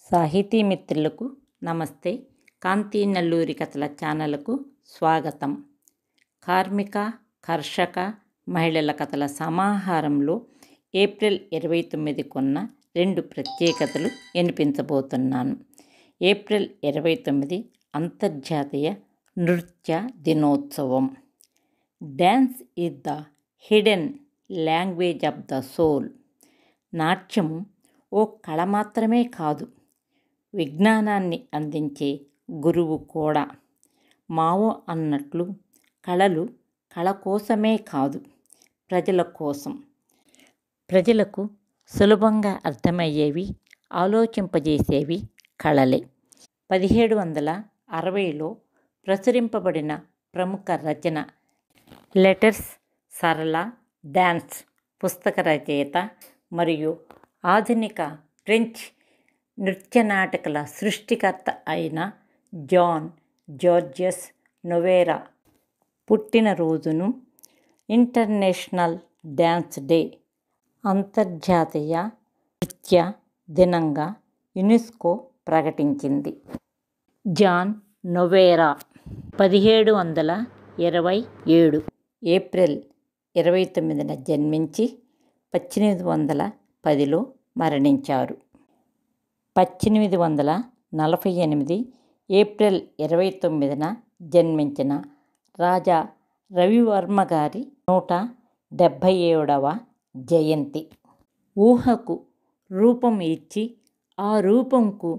సాహితీ మిత్రులకు నమస్తే. కాంతి నల్లూరి కథల ఛానల్కు స్వాగతం. కార్మిక, కర్షక, మహిళల కథల సమాహారంలో ఏప్రిల్ 29 కొన్న 2 ప్రత్యేకతలు వినిపించబోతున్నాను. ఏప్రిల్ 29 అంతర్జాతీయ నృత్య దినోత్సవం. Dance is the hidden language of the soul. నాట్యము ఓ కళ మాత్రమే కాదు, విజ్ఞానాన్ని అందించే గురువు కూడా. మావో అన్నట్లు కళలు కళ కోసమే కాదు, ప్రజల కోసం. ప్రజలకు సులభంగా అర్థమయ్యేవి, ఆలోచింపజేసేవి కళలే. 1760లో ప్రచురింపబడిన ప్రముఖ రచన లెటర్స్ సరళ డాన్స్ పుస్తక రచయిత మరియు ఆధునిక ఫ్రెంచ్ నృత్య నాటకాల సృష్టికర్త అయిన జాన్ జార్జెస్ నొవేరా పుట్టినరోజును ఇంటర్నేషనల్ డ్యాన్స్ డే, అంతర్జాతీయ నృత్య దినంగా యునెస్కో ప్రకటించింది. జాన్ నొవేరా 1727 ఏప్రిల్ 29న జన్మించి 1810లో మరణించారు. 1848 ఏప్రిల్ 29న జన్మించిన రాజా రవివర్మ గారి 177వ జయంతి. ఊహకు రూపం ఇచ్చి ఆ రూపంకు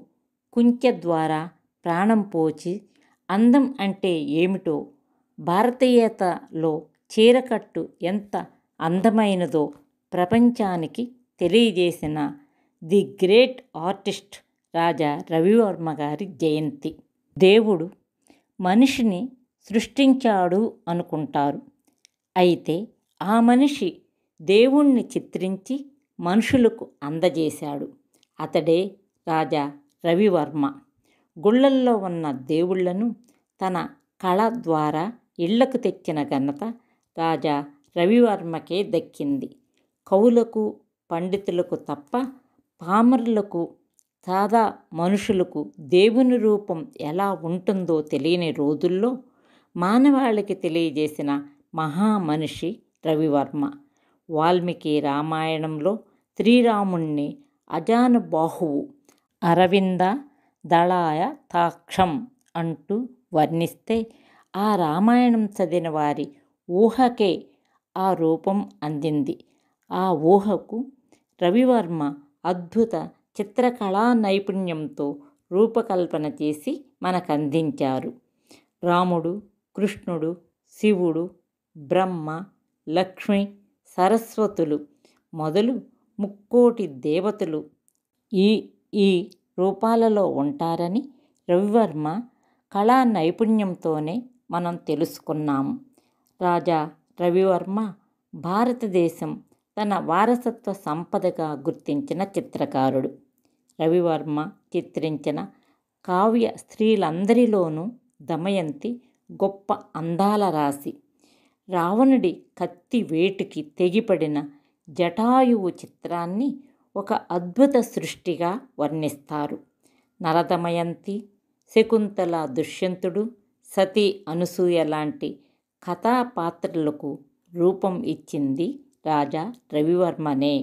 కుంచె ద్వారా ప్రాణం పోచి అందం అంటే ఏమిటో, భారతీయతలో చీరకట్టు ఎంత అందమైనదో ప్రపంచానికి తెలియజేసిన ది గ్రేట్ ఆర్టిస్ట్ రాజా రవివర్మ గారి జయంతి. దేవుడు మనిషిని సృష్టించాడు అనుకుంటారు, అయితే ఆ మనిషి దేవుణ్ణి చిత్రించి మనుషులకు అందజేశాడు. అతడే రాజా రవివర్మ. గుళ్ళల్లో ఉన్న దేవుళ్లను తన కళ ద్వారా ఇళ్లకు తెచ్చిన ఘనత రాజా రవివర్మకే దక్కింది. కవులకు, పండితులకు తప్ప పామరులకు, సాదా మనుషులకు దేవుని రూపం ఎలా ఉంటుందో తెలియని రోజుల్లో మానవాళికి తెలియజేసిన మహామనిషి రవివర్మ. వాల్మీకి రామాయణంలో శ్రీరాముణ్ణి అజానుబాహువు, అరవింద దళాయ తాక్షం అంటూ వర్ణిస్తే, ఆ రామాయణం చదివిన వారి ఊహకే ఆ రూపం అందింది. ఆ ఊహకు రవివర్మ అద్భుత చిత్రకళా నైపుణ్యంతో రూపకల్పన చేసి మనకందించారు. రాముడు, కృష్ణుడు, శివుడు, బ్రహ్మ, లక్ష్మి, సరస్వతులు మొదలు ముక్కోటి దేవతలు ఈ రూపాలలో ఉంటారని రవివర్మ కళా నైపుణ్యంతోనే మనం తెలుసుకున్నాము. రాజా రవివర్మ భారతదేశం తన వారసత్వ సంపదగా గుర్తించిన చిత్రకారుడు. రవివర్మ చిత్రించిన కావ్య స్త్రీలందరిలోనూ దమయంతి గొప్ప అందాల రాశి. రావణుడి కత్తి వేటుకి తెగిపడిన జటాయువు చిత్రాన్ని ఒక అద్భుత సృష్టిగా వర్ణిస్తారు. నలదమయంతి, శకుంతల దుష్యంతుడు, సతీ అనసూయ లాంటి కథాపాత్రలకు రూపం ఇచ్చింది రాజా రవివర్మనే.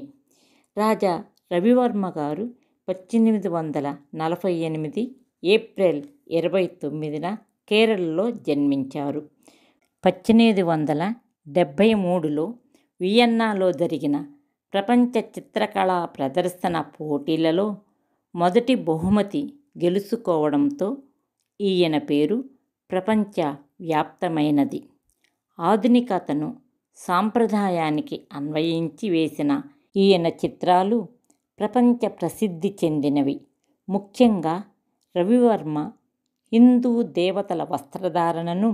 రాజా రవివర్మ గారు 1848 ఏప్రిల్ 29న కేరళలో జన్మించారు. 1873లో వియన్నాలో జరిగిన ప్రపంచ చిత్రకళా ప్రదర్శన పోటీలలో మొదటి బహుమతి గెలుచుకోవడంతో ఈయన పేరు ప్రపంచ వ్యాప్తమైనది. ఆధునికతను సాంప్రదాయానికి అన్వయించి వేసిన ఈయన చిత్రాలు ప్రపంచ ప్రసిద్ధి చెందినవి. ముఖ్యంగా రవివర్మ హిందూ దేవతల వస్త్రధారణను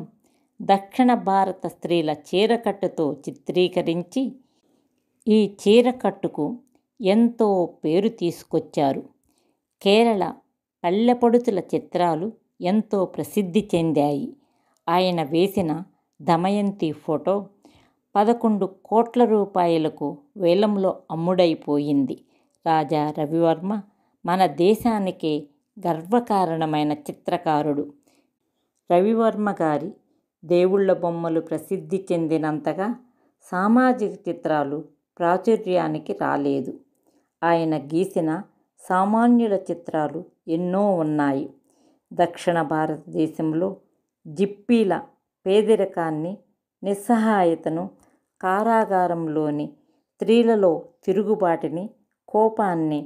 దక్షిణ భారత స్త్రీల చీరకట్టుతో చిత్రీకరించి ఈ చీరకట్టుకు ఎంతో పేరు తీసుకొచ్చారు. కేరళ పల్లెపడుచుల చిత్రాలు ఎంతో ప్రసిద్ధి చెందాయి. ఆయన వేసిన దమయంతి ఫోటో 11 కోట్ల రూపాయలకు వేలంలో అమ్ముడైపోయింది. రాజా రవివర్మ మన దేశానికే గర్వకారణమైన చిత్రకారుడు. రవివర్మ గారి దేవుళ్ళ బొమ్మలు ప్రసిద్ధి చెందినంతగా సామాజిక చిత్రాలు ప్రాచుర్యానికి రాలేదు. ఆయన గీసిన సామాన్యుల చిత్రాలు ఎన్నో ఉన్నాయి. దక్షిణ భారతదేశంలో జిప్పీల పేదరికాన్ని, నిస్సహాయతను, కారాగారంలోని స్త్రీలలో తిరుగుబాటుని, కోపాన్ని,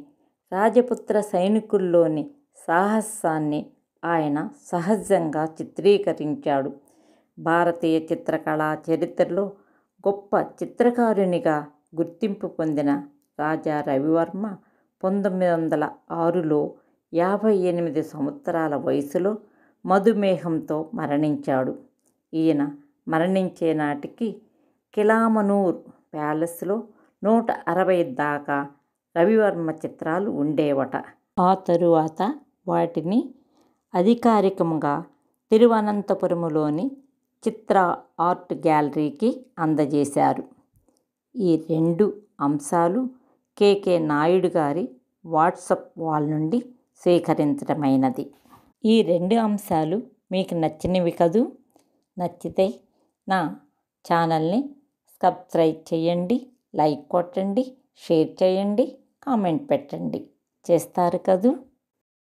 రాజపుత్ర సైనికుల్లోని సాహసాన్ని ఆయన సహజంగా చిత్రీకరించాడు. భారతీయ చిత్రకళా చరిత్రలో గొప్ప చిత్రకారునిగా గుర్తింపు పొందిన రాజా రవివర్మ 1906లో 58 సంవత్సరాల వయసులో మధుమేహంతో మరణించాడు. ఈయన మరణించే నాటికి కిలామనూర్ ప్యాలెస్లో 160 దాకా రవివర్మ చిత్రాలు ఉండేవట. ఆ తరువాత వాటిని అధికారికంగా తిరువనంతపురంలోని చిత్ర ఆర్ట్ గ్యాలరీకి అందజేశారు. ఈ 2 అంశాలు కె నాయుడు గారి వాట్సాప్ వాల్ నుండి సేకరించడమైనది. ఈ 2 అంశాలు మీకు నచ్చినవి కదూ? నచ్చితే నా ఛానల్ని సబ్స్క్రైబ్ చేయండి, లైక్ కొట్టండి, షేర్ చేయండి, కామెంట్ పెట్టండి. చేస్తారు కదూ?